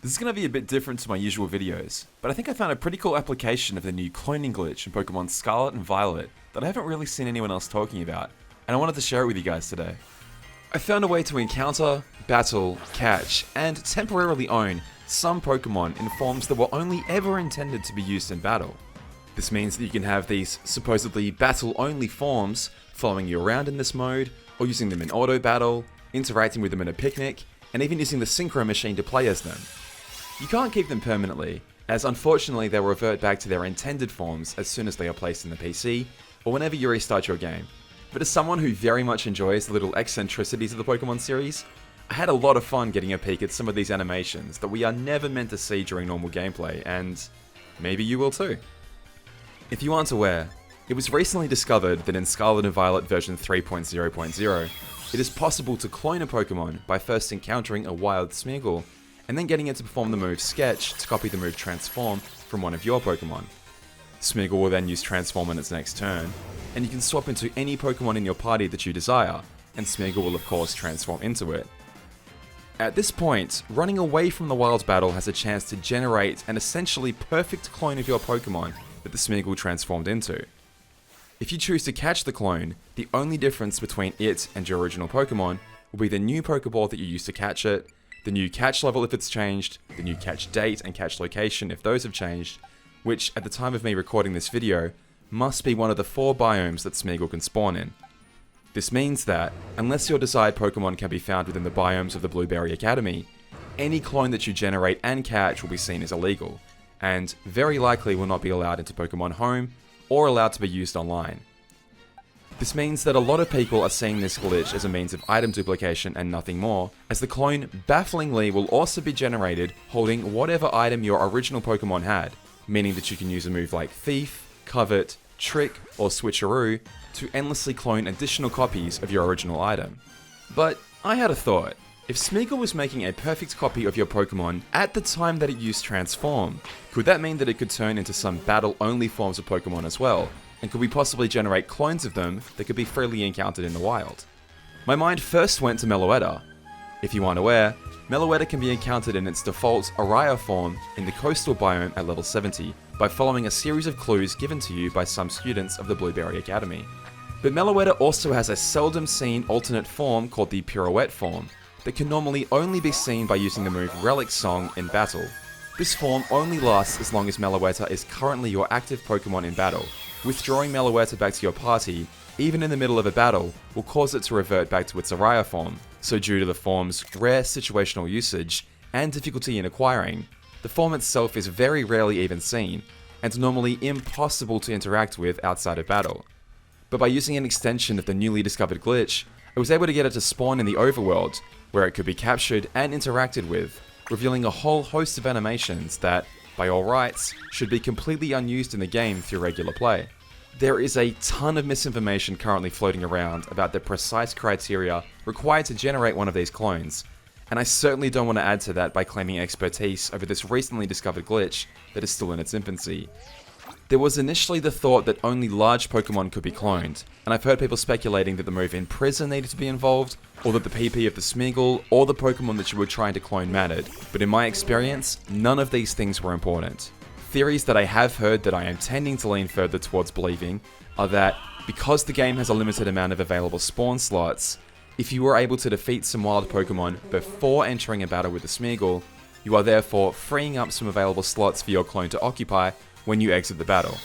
This is going to be a bit different to my usual videos, but I think I found a pretty cool application of the new cloning glitch in Pokemon Scarlet and Violet that I haven't really seen anyone else talking about, and I wanted to share it with you guys today. I found a way to encounter, battle, catch, and temporarily own some Pokemon in forms that were only ever intended to be used in battle. This means that you can have these supposedly battle-only forms following you around in this mode, or using them in auto battle, interacting with them in a picnic, and even using the Synchro machine to play as them. You can't keep them permanently, as unfortunately they'll revert back to their intended forms as soon as they are placed in the PC, or whenever you restart your game. But as someone who very much enjoys the little eccentricities of the Pokemon series, I had a lot of fun getting a peek at some of these animations that we are never meant to see during normal gameplay, and maybe you will too. If you aren't aware, it was recently discovered that in Scarlet and Violet version 3.0.0, it is possible to clone a Pokemon by first encountering a wild Smeargle, and then getting it to perform the move Sketch to copy the move Transform from one of your Pokemon. Smeargle will then use Transform on its next turn, and you can swap into any Pokemon in your party that you desire, and Smeargle will of course transform into it. At this point, running away from the wild battle has a chance to generate an essentially perfect clone of your Pokemon that the Smeargle transformed into. If you choose to catch the clone, the only difference between it and your original Pokemon will be the new Pokeball that you used to catch it, the new catch level if it's changed, the new catch date and catch location if those have changed, which at the time of me recording this video, must be one of the 4 biomes that Smeargle can spawn in. This means that, unless your desired Pokemon can be found within the biomes of the Blueberry Academy, any clone that you generate and catch will be seen as illegal, and very likely will not be allowed into Pokemon Home, or allowed to be used online. This means that a lot of people are seeing this glitch as a means of item duplication and nothing more, as the clone bafflingly will also be generated holding whatever item your original Pokemon had, meaning that you can use a move like Thief, Covet, Trick, or Switcheroo to endlessly clone additional copies of your original item. But I had a thought. If Smeargle was making a perfect copy of your Pokemon at the time that it used Transform, could that mean that it could turn into some battle-only forms of Pokemon as well? And could we possibly generate clones of them that could be freely encountered in the wild? My mind first went to Meloetta. If you aren't aware, Meloetta can be encountered in its default Araya form in the coastal biome at level 70 by following a series of clues given to you by some students of the Blueberry Academy. But Meloetta also has a seldom seen alternate form called the Pirouette form that can normally only be seen by using the move Relic Song in battle. This form only lasts as long as Meloetta is currently your active Pokemon in battle. Withdrawing Meloetta back to your party, even in the middle of a battle, will cause it to revert back to its Araya form, so due to the form's rare situational usage and difficulty in acquiring, the form itself is very rarely even seen, and normally impossible to interact with outside of battle. But by using an extension of the newly discovered glitch, I was able to get it to spawn in the overworld, where it could be captured and interacted with, revealing a whole host of animations that, by all rights, should be completely unused in the game through regular play. There is a ton of misinformation currently floating around about the precise criteria required to generate one of these clones, and I certainly don't want to add to that by claiming expertise over this recently discovered glitch that is still in its infancy. There was initially the thought that only large Pokemon could be cloned, and I've heard people speculating that the move in Prison needed to be involved, or that the PP of the Smeargle or the Pokemon that you were trying to clone mattered, but in my experience, none of these things were important. Theories that I have heard that I am tending to lean further towards believing are that, because the game has a limited amount of available spawn slots, if you were able to defeat some wild Pokemon before entering a battle with the Smeargle, you are therefore freeing up some available slots for your clone to occupy when you exit the battle.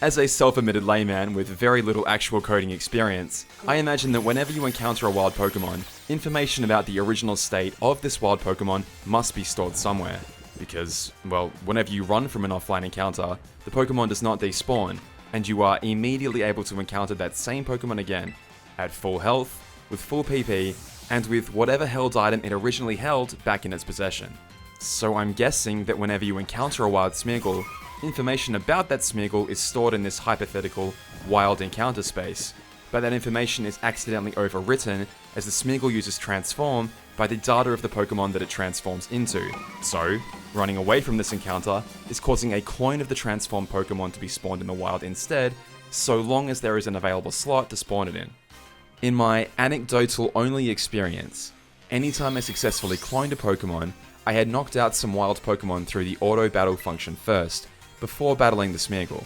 As a self-admitted layman with very little actual coding experience, I imagine that whenever you encounter a wild Pokemon, information about the original state of this wild Pokemon must be stored somewhere. Because, well, whenever you run from an offline encounter, the Pokemon does not despawn, and you are immediately able to encounter that same Pokemon again, at full health, with full PP, and with whatever held item it originally held back in its possession. So I'm guessing that whenever you encounter a wild Smeargle, information about that Smeargle is stored in this hypothetical wild encounter space, but that information is accidentally overwritten as the Smeargle uses Transform by the data of the Pokemon that it transforms into. So, running away from this encounter is causing a clone of the transformed Pokemon to be spawned in the wild instead, so long as there is an available slot to spawn it in. In my anecdotal only experience, anytime I successfully cloned a Pokemon, I had knocked out some wild Pokemon through the auto battle function first, before battling the Smeargle.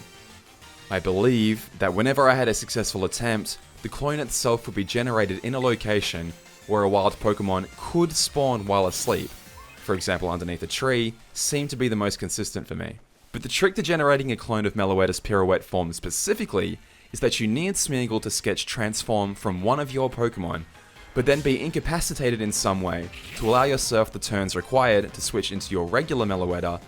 I believe that whenever I had a successful attempt, the clone itself would be generated in a location where a wild Pokemon could spawn while asleep. For example, underneath a tree seemed to be the most consistent for me. But the trick to generating a clone of Meloetta's Pirouette form specifically is that you need Smeargle to sketch transform from one of your Pokemon, but then be incapacitated in some way to allow yourself the turns required to switch into your regular Meloetta,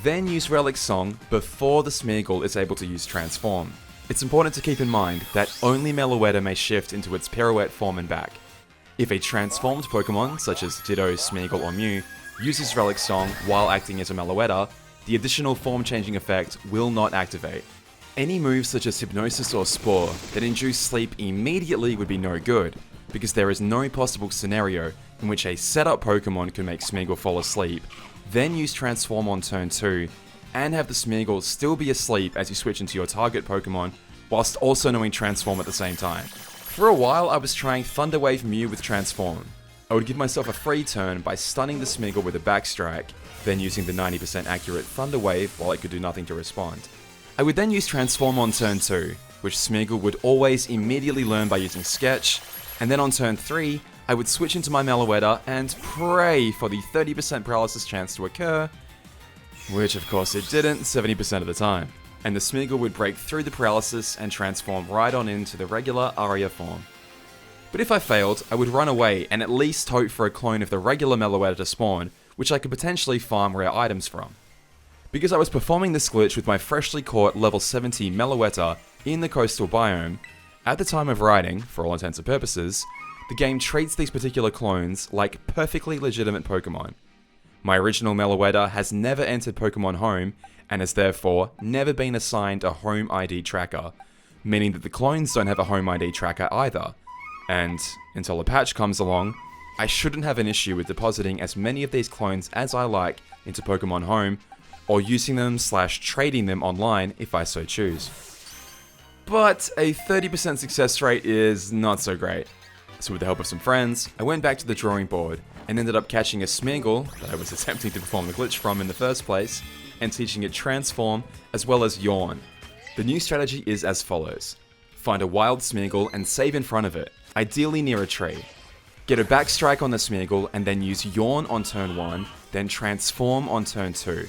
then use Relic Song before the Smeargle is able to use Transform. It's important to keep in mind that only Meloetta may shift into its Pirouette form and back. If a transformed Pokemon, such as Ditto, Smeargle, or Mew, uses Relic Song while acting as a Meloetta, the additional form-changing effect will not activate. Any moves such as Hypnosis or Spore that induce sleep immediately would be no good, because there is no possible scenario in which a setup Pokemon can make Smeargle fall asleep, then use Transform on turn 2, and have the Smeargle still be asleep as you switch into your target Pokemon, whilst also knowing Transform at the same time. For a while I was trying Thunder Wave Mew with Transform. I would give myself a free turn by stunning the Smeargle with a Backstrike, then using the 90% accurate Thunder Wave while it could do nothing to respond. I would then use Transform on turn 2, which Smeargle would always immediately learn by using Sketch, and then on turn 3, I would switch into my Meloetta and pray for the 30% paralysis chance to occur, which of course it didn't 70% of the time, and the Smeargle would break through the paralysis and transform right on into the regular Aria form. But if I failed, I would run away and at least hope for a clone of the regular Meloetta to spawn, which I could potentially farm rare items from. Because I was performing this glitch with my freshly caught level 70 Meloetta in the coastal biome, at the time of writing, for all intents and purposes, the game treats these particular clones like perfectly legitimate Pokemon. My original Meloetta has never entered Pokemon Home, and has therefore never been assigned a Home ID tracker, meaning that the clones don't have a Home ID tracker either. And until a patch comes along, I shouldn't have an issue with depositing as many of these clones as I like into Pokemon Home, or using them / trading them online if I so choose. But a 30% success rate is not so great. So with the help of some friends, I went back to the drawing board and ended up catching a Smeargle that I was attempting to perform the glitch from in the first place, and teaching it Transform as well as Yawn. The new strategy is as follows. Find a wild Smeargle and save in front of it, ideally near a tree. Get a Backstrike on the Smeargle and then use Yawn on turn 1, then Transform on turn 2.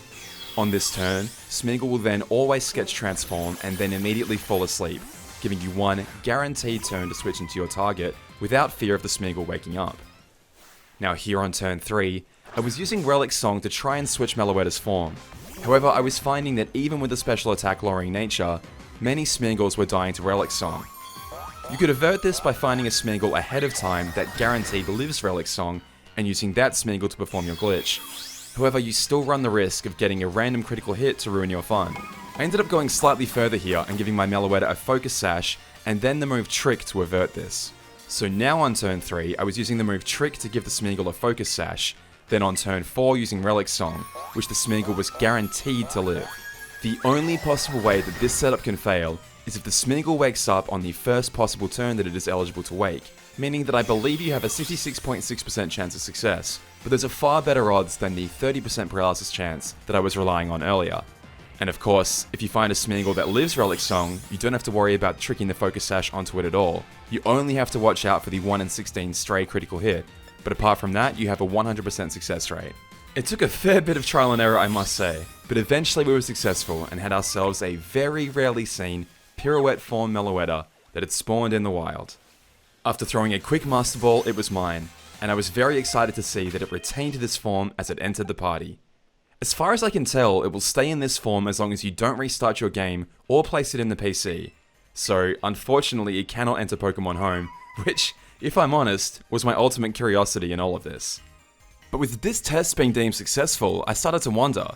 On this turn, Smeargle will then always sketch Transform and then immediately fall asleep, giving you one guaranteed turn to switch into your target without fear of the Smeargle waking up. Now here on turn 3, I was using Relic Song to try and switch Meloetta's form. However, I was finding that even with the special attack lowering nature, many Smeargles were dying to Relic Song. You could avert this by finding a Smeargle ahead of time that guaranteed lives Relic Song, and using that Smeargle to perform your glitch. However, you still run the risk of getting a random critical hit to ruin your fun. I ended up going slightly further here and giving my Meloetta a Focus Sash, and then the move Trick to avert this. So now on turn 3, I was using the move Trick to give the Smeargle a Focus Sash, then on turn 4 using Relic Song, which the Smeargle was guaranteed to live. The only possible way that this setup can fail is if the Smeargle wakes up on the first possible turn that it is eligible to wake, meaning that I believe you have a 66.6% chance of success, but there's a far better odds than the 30% paralysis chance that I was relying on earlier. And of course, if you find a Smeargle that lives Relic Song, you don't have to worry about tricking the Focus Sash onto it at all. You only have to watch out for the 1 in 16 stray critical hit, but apart from that, you have a 100% success rate. It took a fair bit of trial and error, I must say, but eventually we were successful and had ourselves a very rarely seen Pirouette form Meloetta that had spawned in the wild. After throwing a quick Master Ball, it was mine, and I was very excited to see that it retained this form as it entered the party. As far as I can tell, it will stay in this form as long as you don't restart your game or place it in the PC. So, unfortunately, it cannot enter Pokemon Home, which, if I'm honest, was my ultimate curiosity in all of this. But with this test being deemed successful, I started to wonder,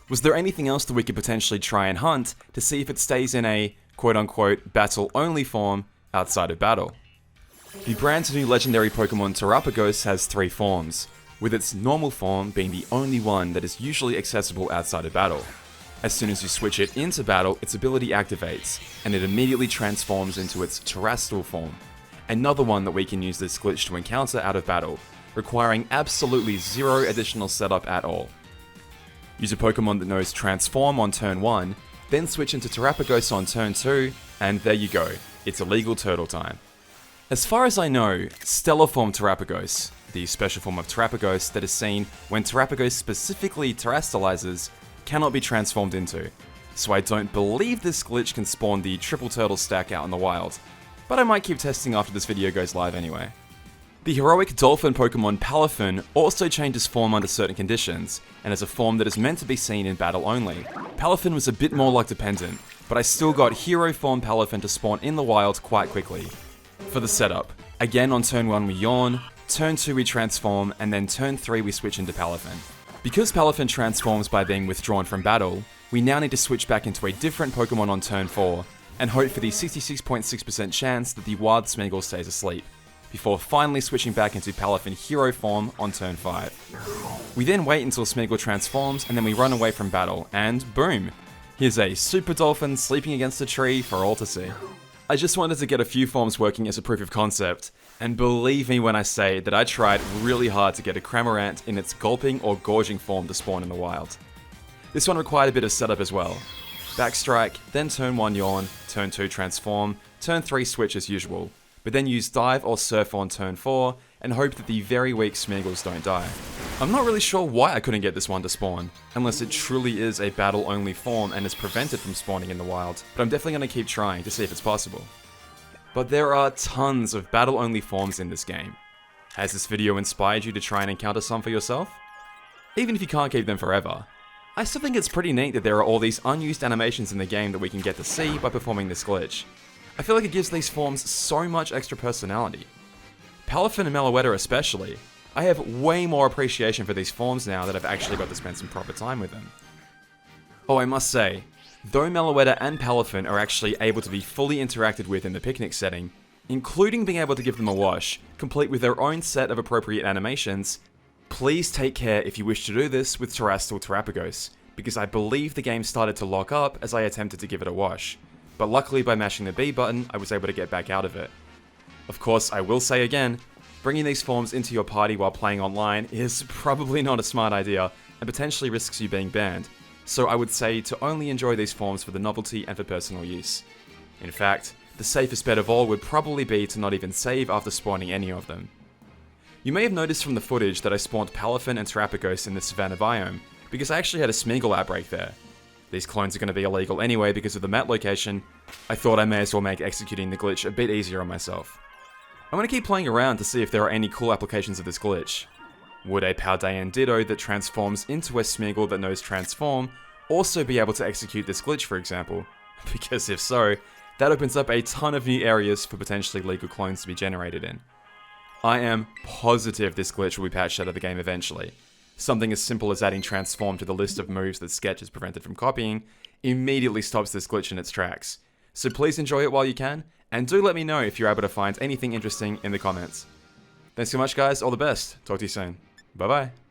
was there anything else that we could potentially try and hunt to see if it stays in a quote-unquote battle-only form outside of battle? The brand new legendary Pokemon Terapagos has 3 forms, with its normal form being the only one that is usually accessible outside of battle. As soon as you switch it into battle, its ability activates, and it immediately transforms into its Terastal form, another one that we can use this glitch to encounter out of battle, requiring absolutely zero additional setup at all. Use a Pokemon that knows Transform on turn 1, then switch into Terapagos on turn 2, and there you go, it's illegal turtle time. As far as I know, Stellar Form Terapagos, the special form of Terapagos that is seen when Terapagos specifically terastalizes, cannot be transformed into, so I don't believe this glitch can spawn the triple turtle stack out in the wild, but I might keep testing after this video goes live anyway. The heroic dolphin Pokemon Palafin also changes form under certain conditions, and is a form that is meant to be seen in battle only. Palafin was a bit more luck dependent, but I still got hero form Palafin to spawn in the wild quite quickly. For the setup, again on turn 1 we yawn, turn 2 we transform, and then turn 3 we switch into Palafin. Because Palafin transforms by being withdrawn from battle, we now need to switch back into a different Pokemon on turn 4, and hope for the 66.6% chance that the wild Smeagol stays asleep, before finally switching back into Palafin hero form on turn 5. We then wait until Smeagol transforms, and then we run away from battle, and boom! Here's a Super Dolphin sleeping against a tree for all to see. I just wanted to get a few forms working as a proof of concept, and believe me when I say that I tried really hard to get a Cramorant in its gulping or gorging form to spawn in the wild. This one required a bit of setup as well. Backstrike, then turn 1 yawn, turn 2 transform, turn 3 switch as usual, but then use dive or surf on turn 4, and hope that the very weak Smeagols don't die. I'm not really sure why I couldn't get this one to spawn, unless it truly is a battle only form and is prevented from spawning in the wild, but I'm definitely going to keep trying to see if it's possible. But there are tons of battle only forms in this game. Has this video inspired you to try and encounter some for yourself? Even if you can't keep them forever, I still think it's pretty neat that there are all these unused animations in the game that we can get to see by performing this glitch. I feel like it gives these forms so much extra personality. Palafin and Meloetta especially, I have way more appreciation for these forms now that I've actually got to spend some proper time with them. Oh, I must say, though Meloetta and Palafin are actually able to be fully interacted with in the picnic setting, including being able to give them a wash, complete with their own set of appropriate animations, please take care if you wish to do this with Terastal Terapagos, because I believe the game started to lock up as I attempted to give it a wash, but luckily by mashing the B button I was able to get back out of it. Of course, I will say again, bringing these forms into your party while playing online is probably not a smart idea and potentially risks you being banned, so I would say to only enjoy these forms for the novelty and for personal use. In fact, the safest bet of all would probably be to not even save after spawning any of them. You may have noticed from the footage that I spawned Palafin and Terapagos in the Savannah biome, because I actually had a Smeagol outbreak there. These clones are going to be illegal anyway because of the map location. I thought I may as well make executing the glitch a bit easier on myself. I'm going to keep playing around to see if there are any cool applications of this glitch. Would a Paldean Ditto that transforms into a Smeagol that knows Transform also be able to execute this glitch, for example? Because if so, that opens up a ton of new areas for potentially legal clones to be generated in. I am positive this glitch will be patched out of the game eventually. Something as simple as adding Transform to the list of moves that Sketch is prevented from copying immediately stops this glitch in its tracks. So please enjoy it while you can, and do let me know if you're able to find anything interesting in the comments. Thanks so much guys, all the best, talk to you soon. Bye bye.